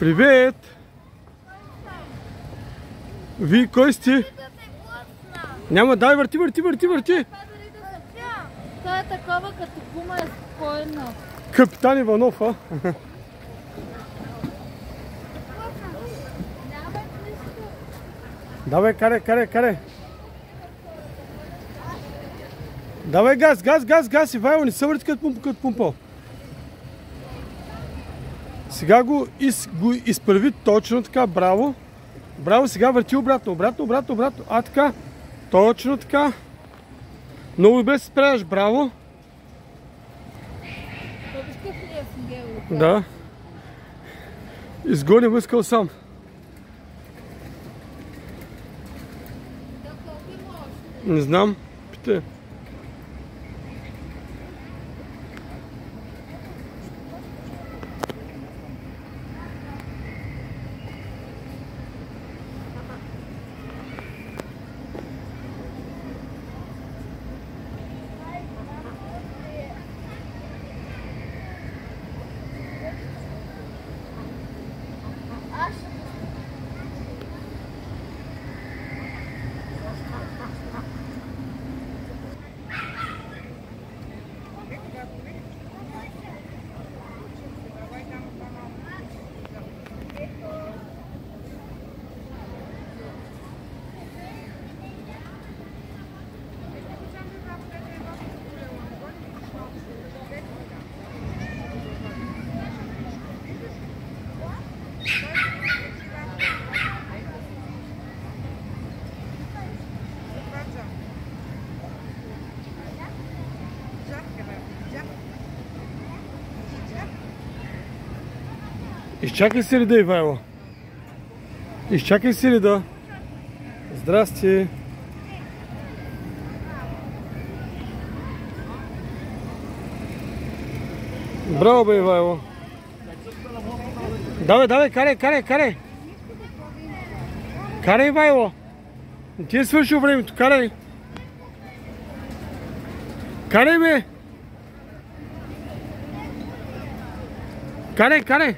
Привет! Вие кой сте? Няма, дай, върти! Това е такова, като гума е спокойно. Капитан Иванов, а? Давай, карай! Давай газ, Ивайло, не се върти като пумпал. Сега го изправи точно така, браво. Браво, сега върти обратно. А, така. Точно така. Много добре се справяш, браво. Да. Изгони го искал сам. Не знам. Питай. Изчакай си реда, Ивайло. Изчакай си реда. Здрасти. Браво, бе, Ивайло. Давай, карай. Карай, Ивайло. Не ти е свършил времето, карай. Карай, бе. Карай.